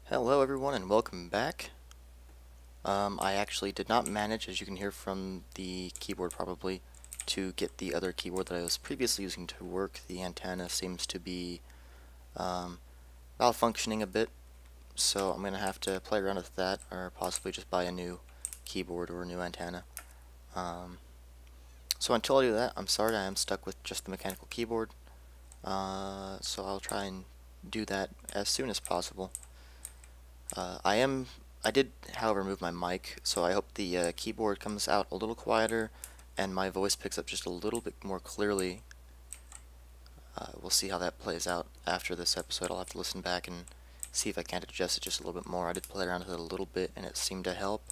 Hello everyone and welcome back. I actually did not manage, as you can hear from the keyboard probably, to get the other keyboard that I was previously using to work. The antenna seems to be malfunctioning a bit, so I'm going to have to play around with that or possibly just buy a new keyboard or a new antenna. So until I do that, I'm sorry I am stuck with just the mechanical keyboard, so I'll try and do that as soon as possible. I did, however, move my mic, so I hope the keyboard comes out a little quieter and my voice picks up just a little bit more clearly. We'll see how that plays out after this episode. I'll have to listen back and see if I can't adjust it just a little bit more. I did play around with it a little bit and it seemed to help,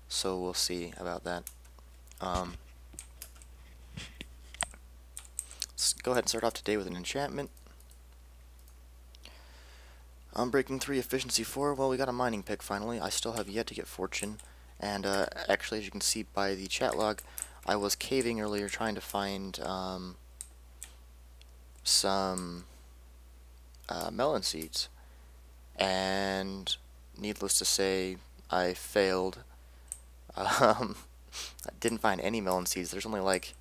so we'll see about that. Let's go ahead and start off today with an enchantment. Unbreaking 3, Efficiency 4, well, we got a mining pick finally. I still have yet to get Fortune, and actually, as you can see by the chat log, I was caving earlier trying to find some melon seeds, and needless to say, I failed. I didn't find any melon seeds. There's only like,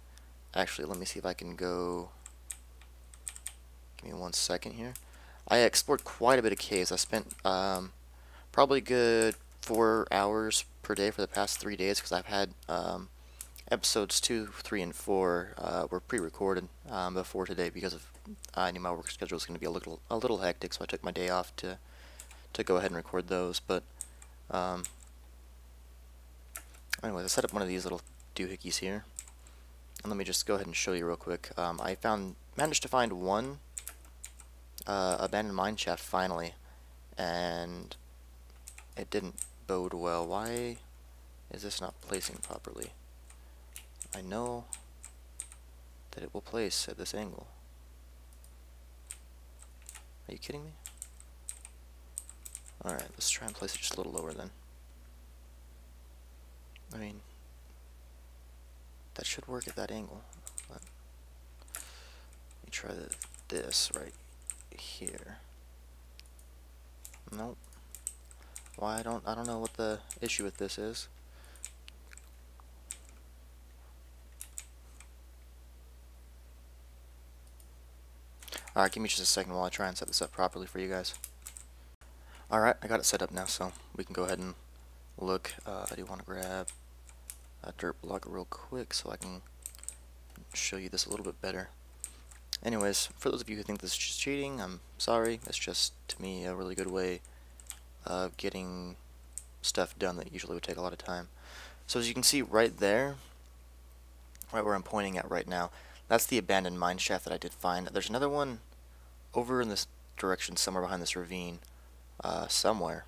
actually, let me see if I can go, give me 1 second here. I explored quite a bit of caves. I spent probably good 4 hours per day for the past 3 days because I've had episodes 2, 3, and 4 were pre-recorded before today because of I knew my work schedule was going to be a little hectic, so I took my day off to go ahead and record those. But anyway, I set up one of these little doohickeys here, and let me just go ahead and show you real quick. I managed to find one abandoned mine shaft finally, and it didn't bode well. Why is this not placing properly? I know that it will place at this angle. Are you kidding me? Alright, let's try and place it just a little lower then. I mean, that should work at that angle. But let me try this right here. Nope. Why I don't know what the issue with this is. Alright, give me just a second while I try and set this up properly for you guys. Alright, I got it set up now, so we can go ahead and look. I do want to grab a dirt block real quick so I can show you this a little bit better. Anyways, for those of you who think this is just cheating, I'm sorry. It's just, to me, a really good way of getting stuff done that usually would take a lot of time. So as you can see right there, right where I'm pointing at right now, that's the abandoned mine shaft that I did find. There's another one over in this direction, somewhere behind this ravine, somewhere,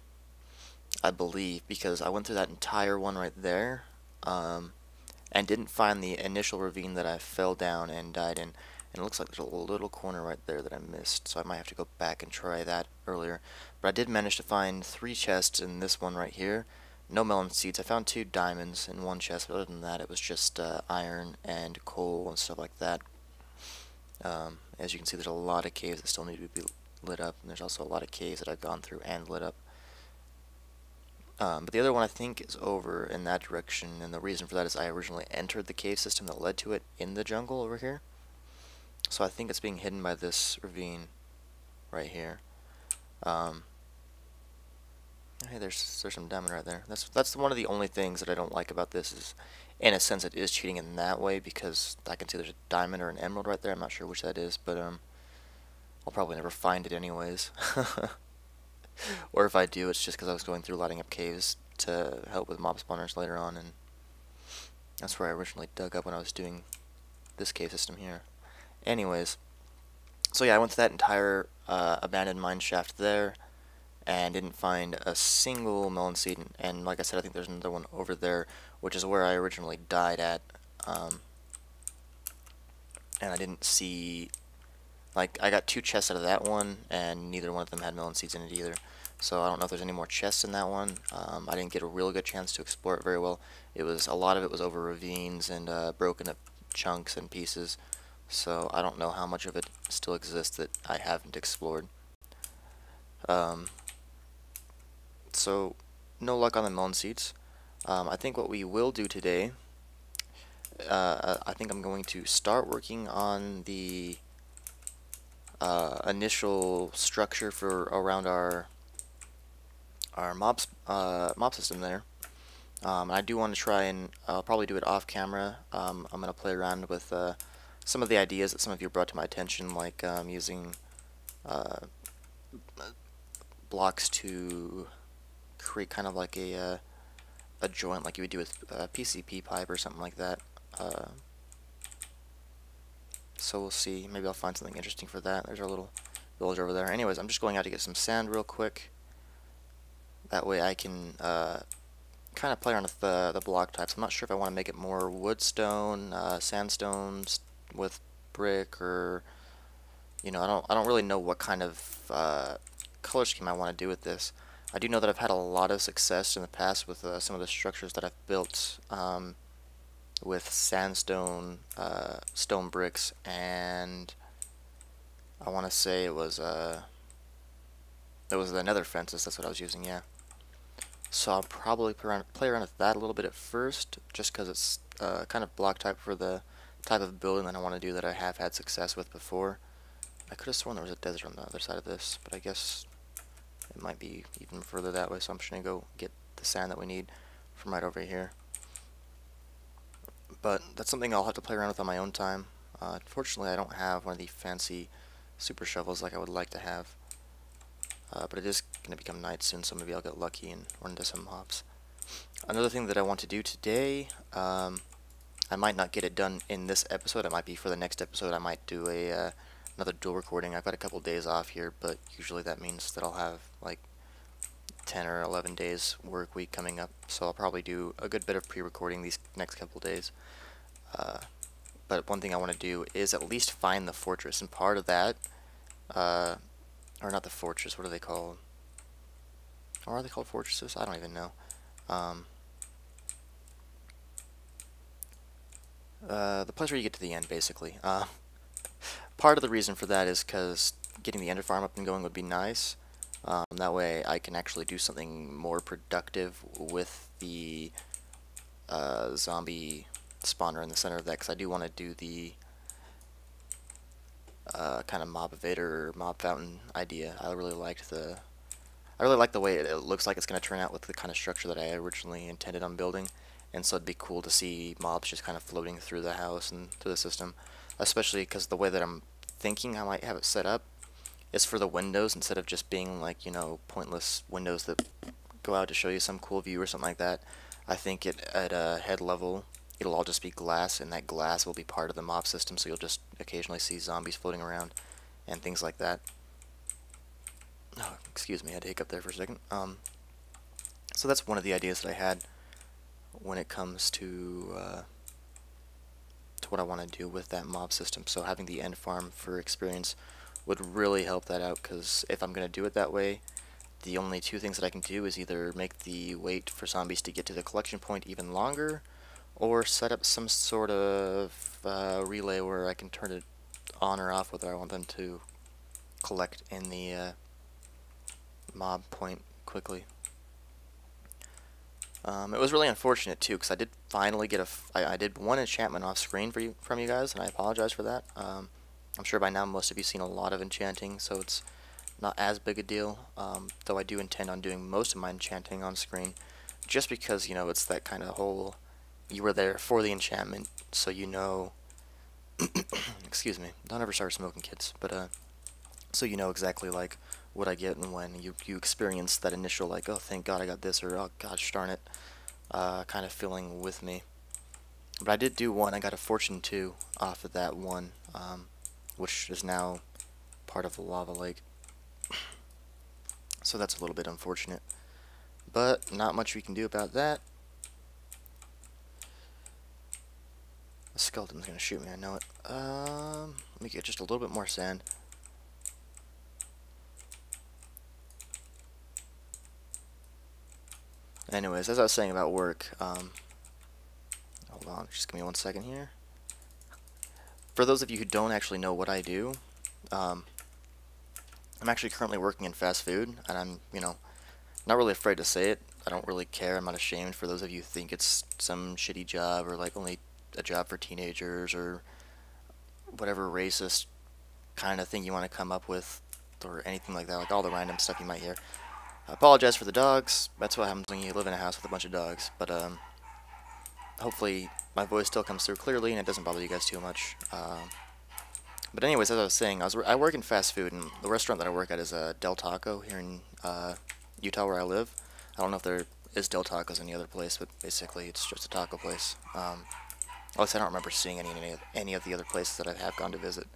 I believe, because I went through that entire one right there, and didn't find the initial ravine that I fell down and died in. And it looks like there's a little corner right there that I missed, so I might have to go back and try that earlier. But I did manage to find 3 chests in this one right here. No melon seeds. I found 2 diamonds in 1 chest, but other than that, it was just iron and coal and stuff like that. As you can see, there's a lot of caves that still need to be lit up, and there's also a lot of caves that I've gone through and lit up. But the other one I think is over in that direction, and the reason for that is I originally entered the cave system that led to it in the jungle over here. So I think it's being hidden by this ravine right here. Hey, there's some diamond right there. That's one of the only things that I don't like about this is, in a sense, it is cheating in that way because I can see there's a diamond or an emerald right there. I'm not sure which that is, but I'll probably never find it anyways. Or if I do, it's just because I was going through lighting up caves to help with mob spawners later on, and that's where I originally dug up when I was doing this cave system here. Anyways, so yeah, I went to that entire abandoned mine shaft there and didn't find a single melon seed, and like I said, I think there's another one over there, which is where I originally died at, and I didn't see, like, I got 2 chests out of that one, and neither one of them had melon seeds in it either, so I don't know if there's any more chests in that one. I didn't get a real good chance to explore it very well. A lot of it was over ravines and broken up chunks and pieces, so I don't know how much of it still exists that I haven't explored. So, no luck on the melon seeds. I think what we will do today, I think I'm going to start working on the initial structure for around our mob system there. I do want to try and I'll probably do it off camera. I'm going to play around with some of the ideas that some of you brought to my attention, like using uh, blocks to create kind of like a joint like you would do with PCP pipe or something like that. So we'll see. Maybe I'll find something interesting for that. There's our little village over there. Anyways, I'm just going out to get some sand real quick. That way I can kind of play around with the block types. I'm not sure if I want to make it more woodstone, sandstones with brick, or I don't really know what kind of color scheme I want to do with this. I do know that I've had a lot of success in the past with some of the structures that I've built with sandstone, stone bricks, and I want to say it was the nether fences. That's what I was using, yeah. So I'll probably play around with that a little bit at first, just because it's kind of block type for the type of building that I want to do that I have had success with before. I could have sworn there was a desert on the other side of this, but I guess it might be even further that way, so I'm just going to go get the sand that we need from right over here. But that's something I'll have to play around with on my own time. Unfortunately, I don't have one of the fancy super shovels like I would like to have. But it is going to become night soon, so maybe I'll get lucky and run into some mobs. Another thing that I want to do today, I might not get it done in this episode. It might be for the next episode. I might do another dual recording. I've got a couple days off here, but usually that means that I'll have like 10 or 11 days work week coming up. So I'll probably do a good bit of pre-recording these next couple days. But one thing I want to do is at least find the fortress, and part of that, or not the fortress, what are they called? Or are they called fortresses? I don't even know. The place where you get to the end, basically. Part of the reason for that is because getting the ender farm up and going would be nice. That way I can actually do something more productive with the zombie spawner in the center of that, because I do want to do the kind of mob evader or mob fountain idea. I really like the way it looks like it's going to turn out with the kind of structure that I originally intended on building, and so it'd be cool to see mobs just kind of floating through the house and through the system, especially because the way that I'm thinking I might have it set up is for the windows, instead of just being like, pointless windows that go out to show you some cool view or something like that. I think at a head level it'll all just be glass, and that glass will be part of the mob system, so you'll just occasionally see zombies floating around and things like that. Oh, excuse me, I had to hiccup there for a second. So that's one of the ideas that I had when it comes to what I want to do with that mob system. So having the end farm for experience would really help that out, because if I'm going to do it that way, the only two things that I can do is either make the wait for zombies to get to the collection point even longer, or set up some sort of relay where I can turn it on or off whether I want them to collect in the mob point quickly. It was really unfortunate too, because I did finally get I did one enchantment off screen from you guys, and I apologize for that. I'm sure by now most of you seen a lot of enchanting, so it's not as big a deal, though I do intend on doing most of my enchanting on screen, just because, it's that kind of whole, you were there for the enchantment, so excuse me, don't ever start smoking, kids, but, so exactly, like, what I get and when you experience that initial, like, oh, thank God I got this, or oh, gosh darn it, kind of feeling with me. But I did do one. I got a fortune 2 off of that one, which is now part of the lava lake. So that's a little bit unfortunate, but not much we can do about that. The skeleton's gonna shoot me, I know it. Let me get just a little bit more sand. Anyways, as I was saying about work, hold on, just give me 1 second here. For those of you who don't actually know what I do, I'm actually currently working in fast food, and I'm, not really afraid to say it. I don't really care. I'm not ashamed for those of you who think it's some shitty job or like only a job for teenagers or whatever racist kind of thing you want to come up with or anything like that, like all the random stuff you might hear. I apologize for the dogs. That's what happens when you live in a house with a bunch of dogs. But hopefully my voice still comes through clearly and it doesn't bother you guys too much. But anyways, as I was saying, I work in fast food, and the restaurant that I work at is Del Taco here in Utah, where I live. I don't know if there is Del Tacos any other place, but basically it's just a taco place. At least I don't remember seeing any of the other places that I have gone to visit.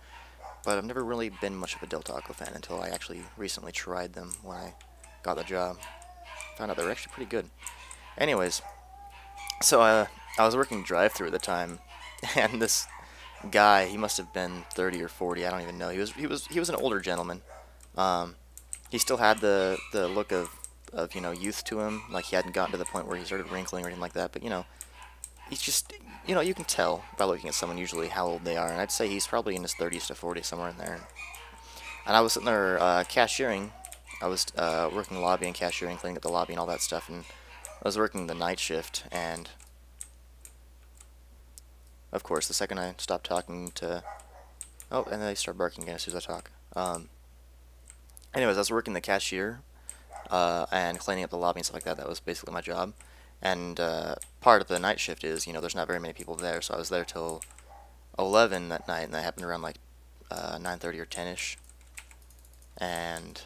But I've never really been much of a Del Taco fan until I actually recently tried them when I got the job. Found out they were actually pretty good. Anyways, so I was working drive-thru at the time, and this guy, he must have been 30 or 40, I don't even know. He was an older gentleman. He still had the look of you know, youth to him, like he hadn't gotten to the point where he started wrinkling or anything like that, but you know, he's just, you know, you can tell by looking at someone usually how old they are, and I'd say he's probably in his 30s to 40s, somewhere in there. And I was sitting there cashiering. I was working the lobby and cashiering, cleaning up the lobby and all that stuff, and I was working the night shift, and of course, the second I stopped talking to... Oh, and then they start barking again as soon as I talk. Anyways, I was working the cashier and cleaning up the lobby and stuff like that. That was basically my job. And part of the night shift is, you know, there's not very many people there, so I was there till 11 that night, and that happened around like 9:30 or 10ish. And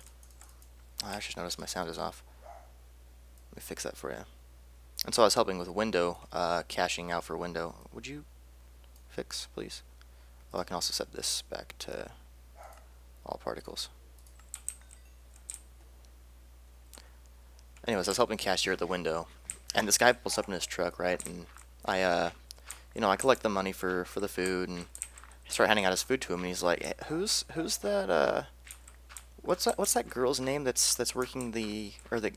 I just noticed my sound is off. Let me fix that for you. And so I was helping with window, cashing out for window. Would you fix, please? Oh, I can also set this back to all particles. Anyways, I was helping cashier at the window, and this guy pulls up in his truck, right? And I, you know, I collect the money for the food, and start handing out his food to him. And he's like, hey, "Who's that? What's that girl's name that's working the or that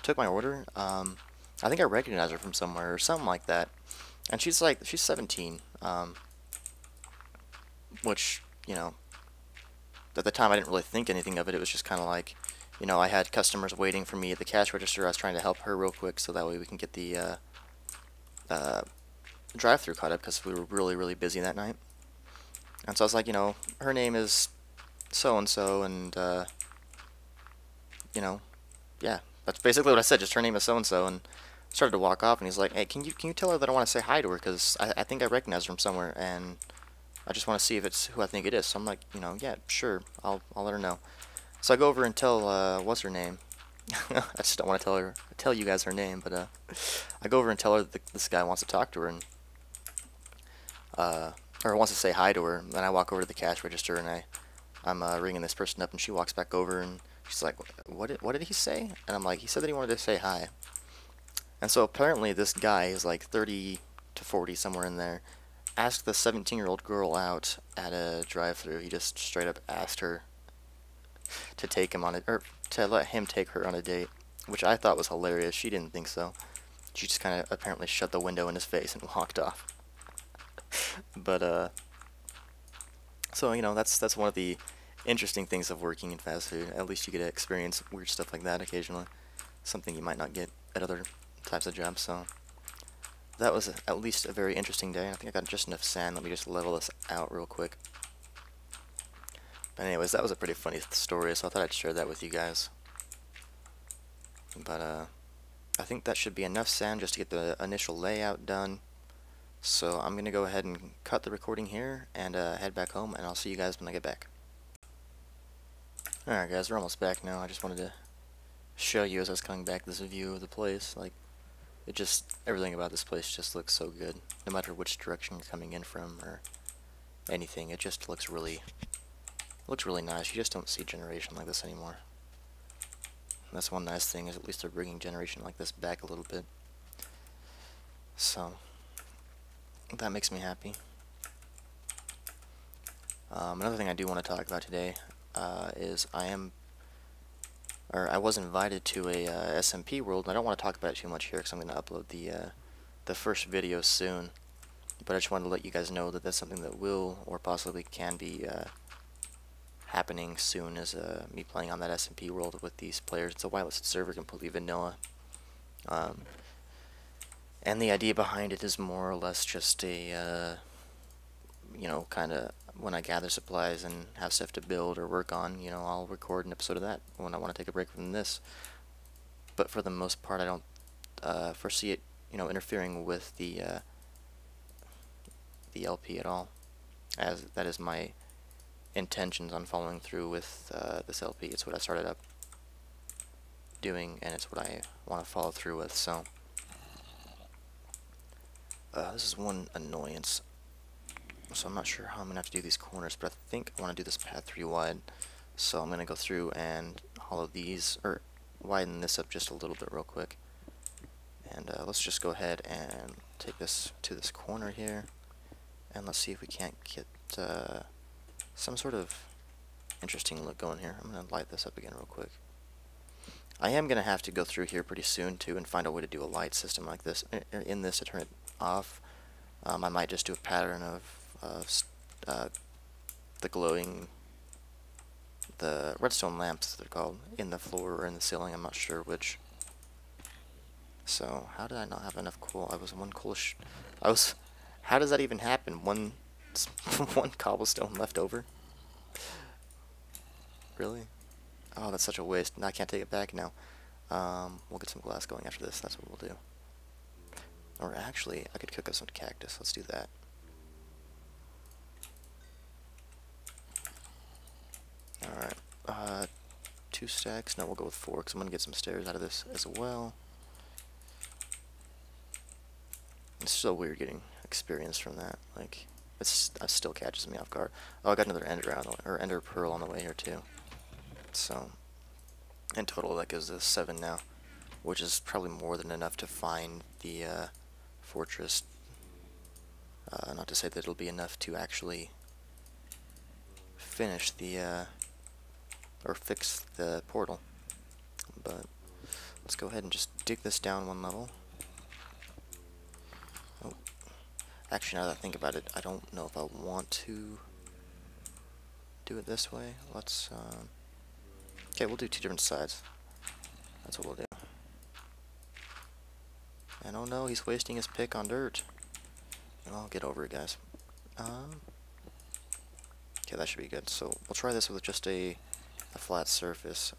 took my order? I think I recognize her from somewhere or something like that." And she's 17, which, you know, at the time I didn't really think anything of it. It was just kind of like, you know, I had customers waiting for me at the cash register. I was trying to help her real quick so that way we can get the drive-thru caught up because we were really busy that night. And so I was like, you know, her name is so-and-so, and, you know, yeah, that's basically what I said, just her name is so-and-so, and started to walk off, and he's like, hey, can you tell her that I want to say hi to her, because I think I recognize her from somewhere, and I just want to see if it's who I think it is. So I'm like, you know, yeah, sure, I'll let her know. So I go over and tell, what's her name? I just don't want to tell you guys her name, but, I go over and tell her that this guy wants to talk to her, and, or wants to say hi to her. Then I walk over to the cash register, and I'm ringing this person up, and she walks back over, and she's like, what did he say? And I'm like, he said that he wanted to say hi. And so apparently this guy is like 30 to 40, somewhere in there, asked the 17-year-old girl out at a drive-thru. He just straight up asked her to take him on it, or to let him take her on a date, which I thought was hilarious. She didn't think so. She just kind of apparently shut the window in his face and walked off. But so, you know, that's one of the interesting things of working in fast food. At least you get to experience weird stuff like that occasionally. Something you might not get at other types of jobs. So that was at least a very interesting day. I think I got just enough sand. Let me just level this out real quick. But anyways, that was a pretty funny story, so I thought I'd share that with you guys. But I think that should be enough sand just to get the initial layout done. So I'm going to go ahead and cut the recording here and head back home, and I'll see you guys when I get back. Alright guys, we're almost back now. I just wanted to show you as I was coming back this view of the place. Like, it just, everything about this place just looks so good. No matter which direction you're coming in from or anything, it just looks really nice. You just don't see generation like this anymore. And that's one nice thing, is at least they're bringing generation like this back a little bit. So that makes me happy. Another thing I do want to talk about today is I was invited to a SMP World, and I don't want to talk about it too much here because I'm going to upload the first video soon. But I just wanted to let you guys know that that's something that will or possibly can be happening soon is me playing on that SMP world with these players. It's a whitelisted server, completely vanilla. Um, and the idea behind it is more or less just a, you know, kind of when I gather supplies and have stuff to build or work on, you know, I'll record an episode of that when I want to take a break from this. But for the most part, I don't foresee it, you know, interfering with the LP at all, as that is my intentions on following through with this LP. It's what I started up doing, and it's what I want to follow through with. So this is one annoyance. So I'm not sure how I'm gonna have to do these corners, but I think I want to do this path 3 wide. So I'm gonna go through and hollow these, or widen this up just a little bit real quick. And let's just go ahead and take this to this corner here, and let's see if we can't get some sort of interesting look going here. I'm gonna light this up again real quick. I am gonna have to go through here pretty soon too and find a way to do a light system like this in this to turn it off. I might just do a pattern of the glowing, the redstone lamps they're called, in the floor or in the ceiling. I'm not sure which. So how did I not have enough coal? I was one coal. How does that even happen? One one cobblestone left over. Really? Oh, that's such a waste. I can't take it back now. We'll get some glass going after this. That's what we'll do. Or actually, I could cook up some cactus. Let's do that. Alright. 2 stacks. No, we'll go with 4 because I'm going to get some stairs out of this as well. It's so weird getting experience from that. Like, it still catches me off guard. Oh, I got another ender pearl on the way here too. So, in total, that gives us 7 now, which is probably more than enough to find the fortress. Not to say that it'll be enough to actually finish the or fix the portal, but let's go ahead and just dig this down 1 level. Oh, actually, now that I think about it, I don't know if I want to do it this way. Let's okay, we'll do 2 different sides. That's what we'll do. And oh no, he's wasting his pick on dirt. I'll get over it, guys. Okay, that should be good. So we'll try this with just a flat surface.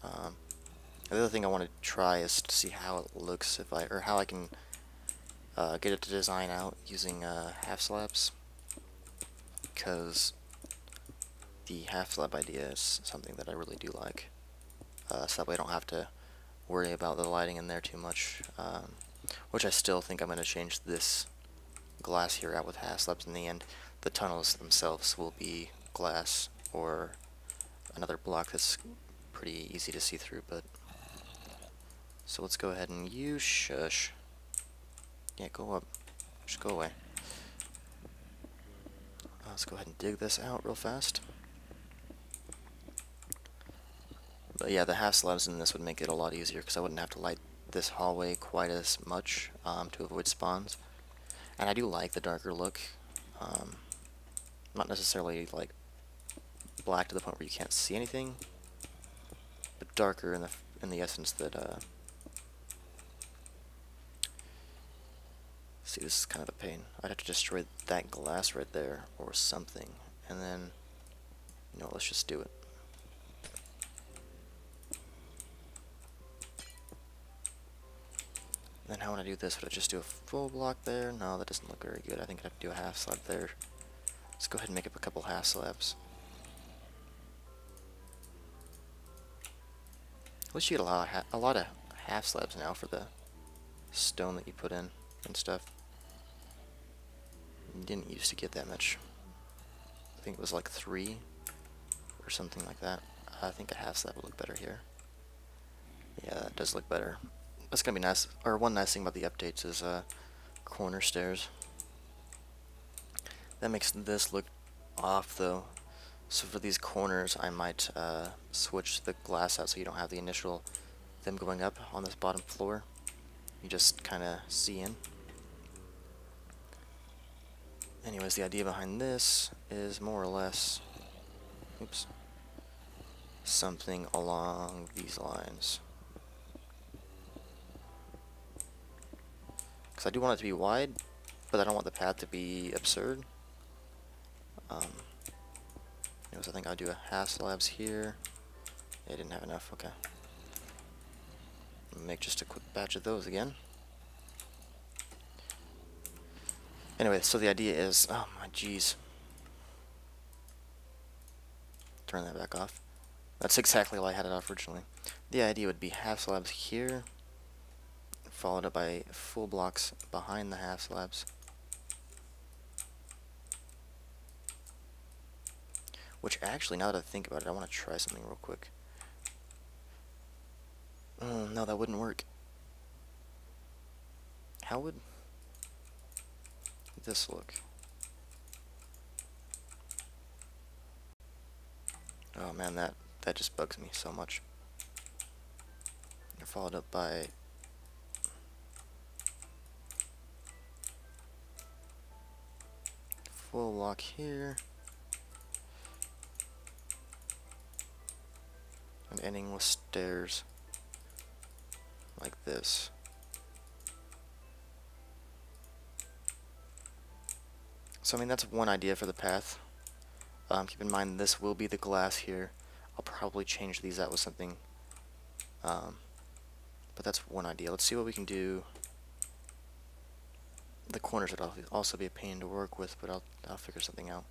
The other thing I want to try is to see how it looks or how I can get it to design out using half slabs, because the half slab idea is something that I really do like. So that way I don't have to worry about the lighting in there too much. Which I still think I'm going to change this glass here out with half slabs in the end. The tunnels themselves will be glass or another block that's pretty easy to see through, but so let's go ahead and shush. Yeah, go up. Just go away. Let's go ahead and dig this out real fast. But yeah, the half slabs in this would make it a lot easier because I wouldn't have to light this hallway quite as much to avoid spawns. And I do like the darker look. Not necessarily like black to the point where you can't see anything, but darker in the essence that see, this is kind of a pain. I'd have to destroy that glass right there or something, and then, you know, let's just do it. Then how would I do this? Would I just do a full block there? No, that doesn't look very good. I think I'd have to do a half slab there. Let's go ahead and make up a couple half slabs. At least you get a lot of half slabs now for the stone that you put in and stuff. You didn't used to get that much. I think it was like 3 or something like that. I think a half slab would look better here. Yeah, that does look better. That's gonna be nice. Or one nice thing about the updates is corner stairs. That makes this look off though. So for these corners, I might switch the glass out so you don't have the initial them going up on this bottom floor. You just kind of see in. Anyways, the idea behind this is more or less, oops, something along these lines. Because I do want it to be wide, but I don't want the path to be absurd. Anyways, I think I'll do a half slabs here. Yeah, I didn't have enough, okay. Make just a quick batch of those again. Anyway, so the idea is, oh my jeez. Turn that back off. That's exactly how I had it off originally. The idea would be half slabs here, followed up by full blocks behind the half slabs. Which actually, now that I think about it, I want to try something real quick. No, that wouldn't work. How would this look? Oh man, that just bugs me so much. Followed up by full block here. And ending with stairs like this. So I mean, that's one idea for the path. Keep in mind this will be the glass here. I'll probably change these out with something, but that's one idea. Let's see what we can do. The corners would also be a pain to work with, but I'll figure something out.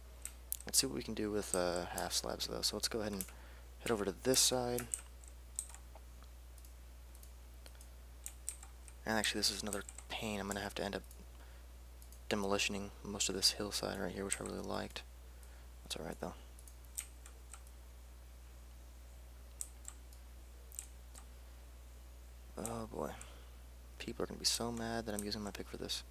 Let's see what we can do with half slabs though. So let's go ahead and head over to this side. And actually, this is another pain. I'm going to have to end up demolishing most of this hillside right here, which I really liked. That's alright though. Oh boy. People are going to be so mad that I'm using my pick for this.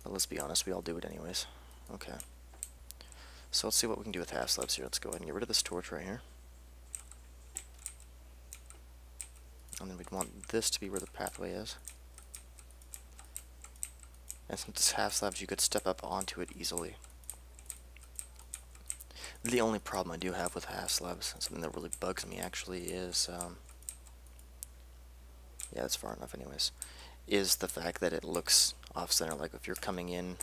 But let's be honest, we all do it anyways. Okay. So let's see what we can do with half slabs here. Let's go ahead and get rid of this torch right here. And then we'd want this to be where the pathway is. And since it's half slabs, you could step up onto it easily. The only problem I do have with half slabs, something that really bugs me actually, is, yeah, that's far enough anyways, is the fact that it looks off-center. Like if you're coming in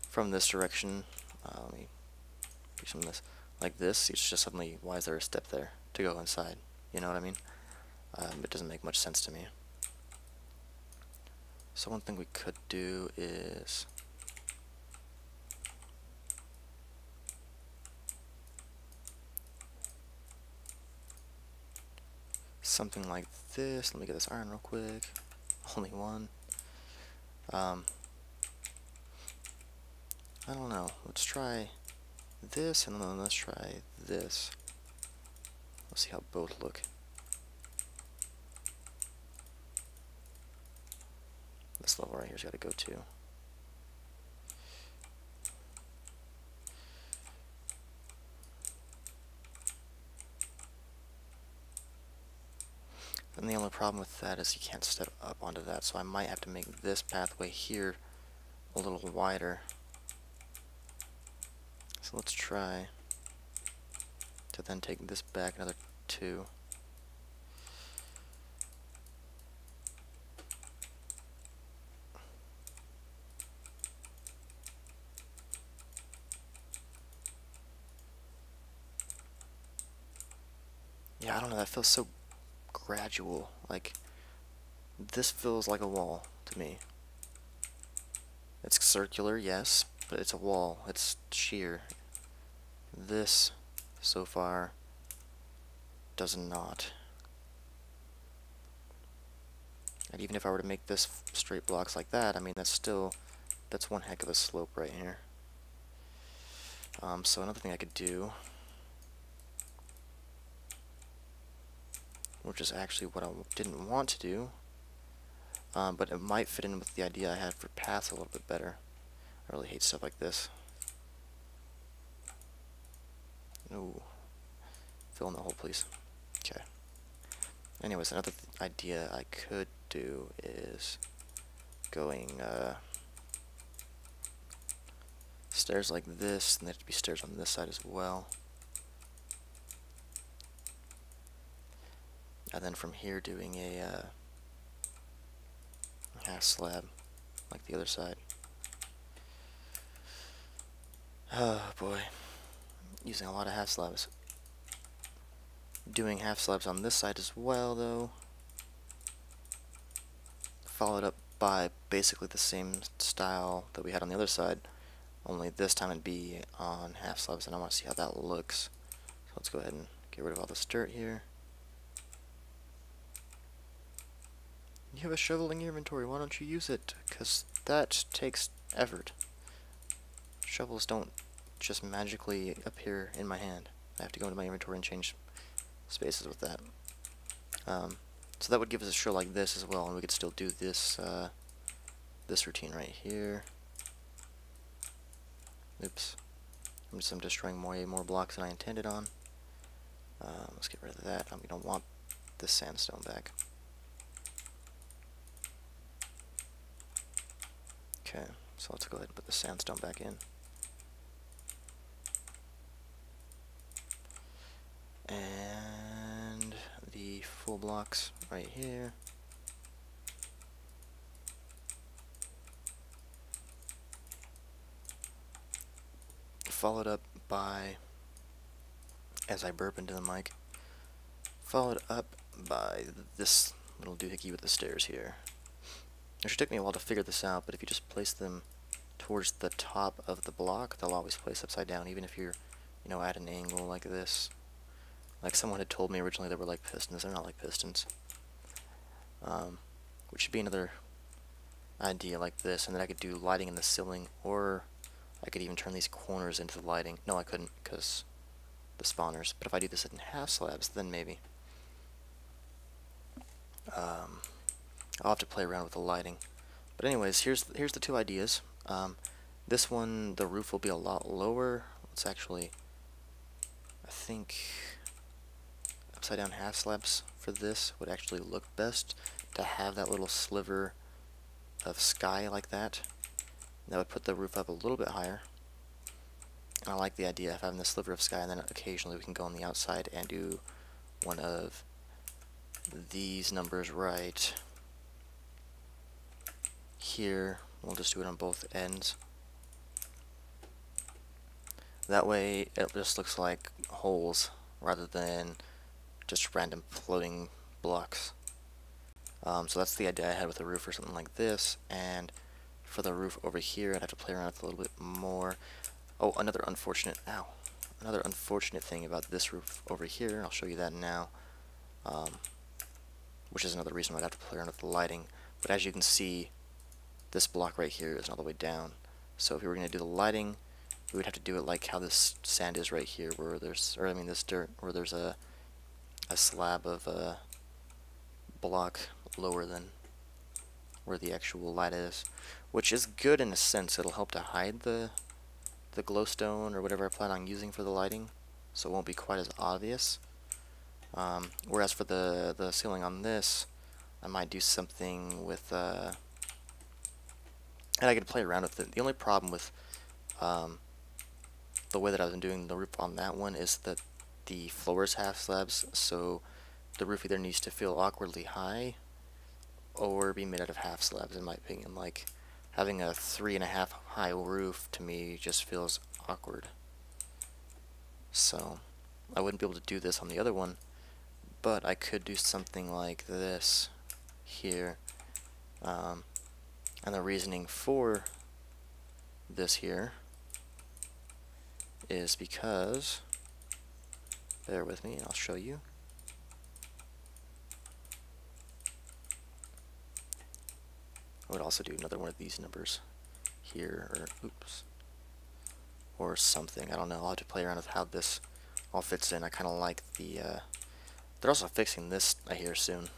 from this direction, let me do some of this, like this, it's just suddenly, why is there a step there to go inside? You know what I mean? It doesn't make much sense to me. So one thing we could do is something like this. Let me get this iron real quick. Only one. I don't know. Let's try this, and then let's try this. Let's see how both look. This level right here's got to go too. And the only problem with that is you can't step up onto that, so I might have to make this pathway here a little wider. So let's try to then take this back another 2. Yeah, I don't know, that feels so gradual. Like, this feels like a wall to me. It's circular, yes, but it's a wall. It's sheer. This, so far, does not. And even if I were to make this straight blocks like that, I mean, that's one heck of a slope right here. So another thing I could do, which is actually what I didn't want to do, but it might fit in with the idea I had for paths a little bit better. I really hate stuff like this. Ooh. Fill in the hole, please. Okay. Anyways, another idea I could do is going stairs like this, and there have to be stairs on this side as well. And then from here doing a half slab, like the other side. Oh boy, using a lot of half slabs. Doing half slabs on this side as well, though. Followed up by basically the same style that we had on the other side, only this time it'd be on half slabs, and I want to see how that looks. So let's go ahead and get rid of all this dirt here. You have a shovel in your inventory, why don't you use it? Because that takes effort. Shovels don't just magically appear in my hand. I have to go into my inventory and change spaces with that. So that would give us a show like this as well, and we could still do this this routine right here. Oops. I'm destroying more blocks than I intended on. Let's get rid of that. We don't want this sandstone back. Okay, so let's go ahead and put the sandstone back in. And the full blocks right here. Followed up by, as I burp into the mic, followed up by this little doohickey with the stairs here. It should take me a while to figure this out, but if you just place them towards the top of the block, they'll always place upside down, even if you're, you know, at an angle like this. Like someone had told me originally they were like pistons. They're not like pistons. Which should be another idea like this, and then I could do lighting in the ceiling, or I could even turn these corners into the lighting. No, I couldn't, because the spawners. But if I do this in half slabs, then maybe. I'll have to play around with the lighting. But anyways, here's the two ideas. This one, the roof will be a lot lower. Let's actually, I think upside down half slabs for this would actually look best, to have that little sliver of sky like that. That would put the roof up a little bit higher. And I like the idea of having this sliver of sky, and then occasionally we can go on the outside and do one of these numbers right here. We'll just do it on both ends. That way it just looks like holes rather than just random floating blocks. So that's the idea I had with the roof or something like this. And for the roof over here, I'd have to play around with it a little bit more. Oh, another unfortunate thing about this roof over here, I'll show you that now, which is another reason why I'd have to play around with the lighting. But as you can see, this block right here is all the way down. So if we were going to do the lighting, we would have to do it like how this sand is right here, where there's, or I mean this dirt, where there's a slab of block lower than where the actual light is, which is good in a sense. It'll help to hide the glowstone or whatever I plan on using for the lighting, so it won't be quite as obvious. Whereas for the ceiling on this, I might do something with and I could play around with it. The only problem with the way that I've been doing the roof on that one is that the floor is half slabs, so the roof either needs to feel awkwardly high or be made out of half slabs, in my opinion. Like, having a 3.5 high roof to me just feels awkward. So I wouldn't be able to do this on the other one, but I could do something like this here. And the reasoning for this here is because, bear with me and I'll show you. I would also do another one of these numbers here, or oops, or something. I don't know. I'll have to play around with how this all fits in. I kind of like the. They're also fixing this, I hear, soon.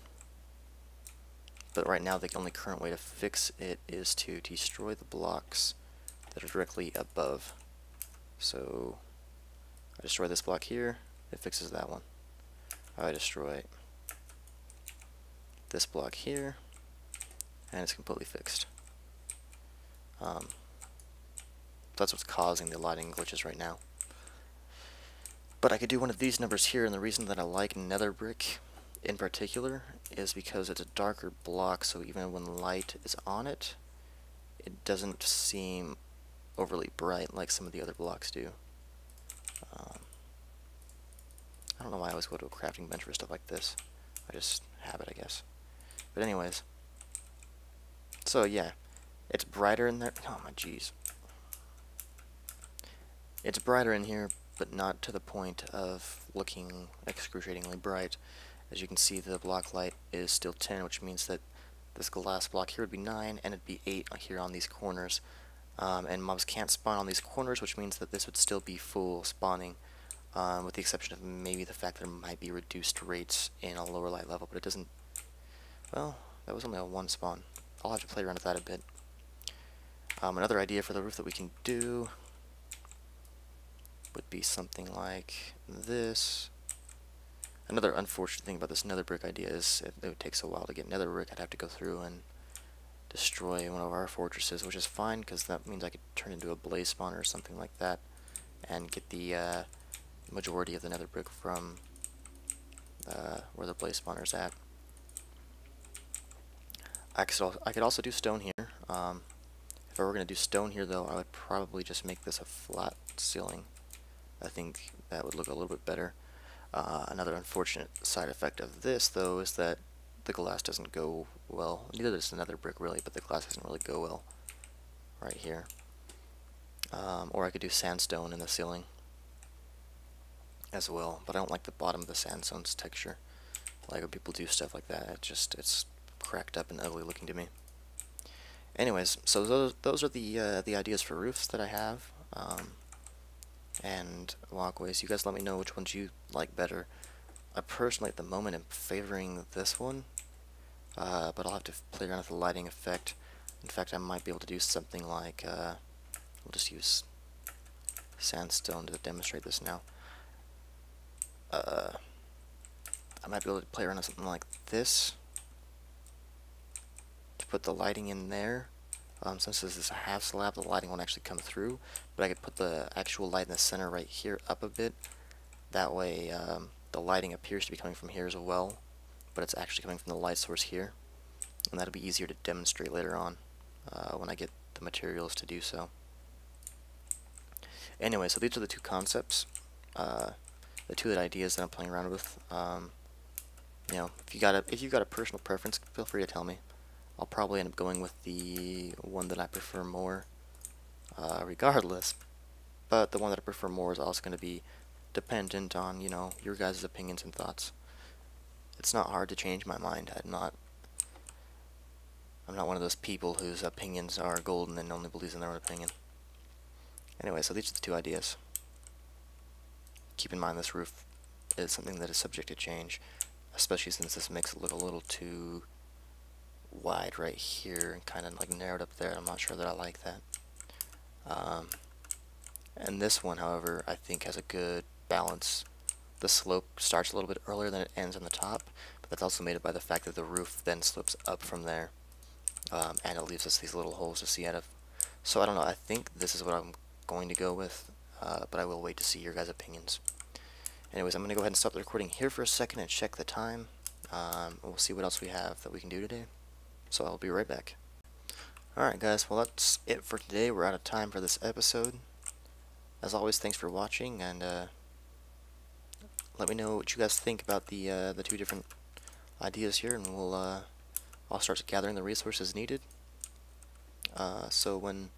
But right now, the only current way to fix it is to destroy the blocks that are directly above. So I destroy this block here. It fixes that one. I destroy this block here, and it's completely fixed. That's what's causing the lighting glitches right now. But I could do one of these numbers here, and the reason that I like nether brick in particular is because it's a darker block, so even when light is on it, it doesn't seem overly bright like some of the other blocks do. I don't know why I always go to a crafting bench for stuff like this. I just have it, I guess. But anyways, so yeah, it's brighter in there. Oh my jeez. It's brighter in here, but not to the point of looking excruciatingly bright. As you can see, the block light is still 10, which means that this glass block here would be 9, and it'd be 8 here on these corners. And mobs can't spawn on these corners, which means that this would still be full spawning, with the exception of maybe the fact that there might be reduced rates in a lower light level, but it doesn't... Well, that was only a 1 spawn. I'll have to play around with that a bit. Another idea for the roof that we can do would be something like this. Another unfortunate thing about this nether brick idea is it takes a while to get nether brick. I'd have to go through and destroy one of our fortresses, which is fine because that means I could turn into a blaze spawner or something like that and get the majority of the nether brick from where the blaze spawner's at. I could also do stone here. If I were going to do stone here, though, I would probably just make this a flat ceiling. I think that would look a little bit better. Another unfortunate side effect of this, though, is that the glass doesn't go well. Neither does the nether brick, really, but the glass doesn't really go well right here. Or I could do sandstone in the ceiling as well, but I don't like the bottom of the sandstone's texture. Like when people do stuff like that, it's cracked up and ugly looking to me. Anyways, so those are the ideas for roofs that I have, and walkways. You guys let me know which ones you like better. I personally, at the moment, am favoring this one, but I'll have to play around with the lighting effect. In fact, I might be able to do something like, we'll just use sandstone to demonstrate this now. I might be able to play around with something like this to put the lighting in there. Since this is a half slab, the lighting won't actually come through, but I could put the actual light in the center right here up a bit. That way the lighting appears to be coming from here as well, but it's actually coming from the light source here, and that'll be easier to demonstrate later on when I get the materials to do so. Anyway, so these are the two concepts, the two ideas that I'm playing around with. You know, if you've got a personal preference, feel free to tell me. I'll probably end up going with the one that I prefer more, regardless. But the one that I prefer more is also going to be dependent on, you know, your guys' opinions and thoughts. It's not hard to change my mind. I'm not one of those people whose opinions are golden and only believes in their own opinion. Anyway, so these are the two ideas. Keep in mind this roof is something that is subject to change, especially since this makes it look a little too wide right here and kind of like narrowed up there. I'm not sure that I like that. And this one, however, I think has a good balance. The slope starts a little bit earlier than it ends on the top, but that's also made up by the fact that the roof then slopes up from there, and it leaves us these little holes to see out of. So I don't know, I think this is what I'm going to go with, but I will wait to see your guys' opinions. Anyways, I'm going to go ahead and stop the recording here for a second and check the time. We'll see what else we have that we can do today. So I'll be right back. Alright guys, well that's it for today. We're out of time for this episode. As always, thanks for watching, and let me know what you guys think about the two different ideas here, and I'll start gathering the resources needed. So when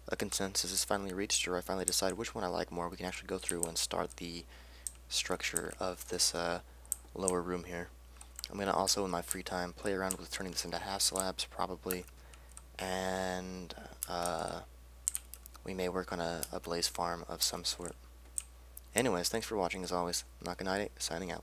a consensus is finally reached, or I finally decide which one I like more, we can actually go through and start the structure of this lower room here. I'm going to also, in my free time, play around with turning this into half slabs, probably, and we may work on a blaze farm of some sort. Anyways, thanks for watching as always. Naka, signing out.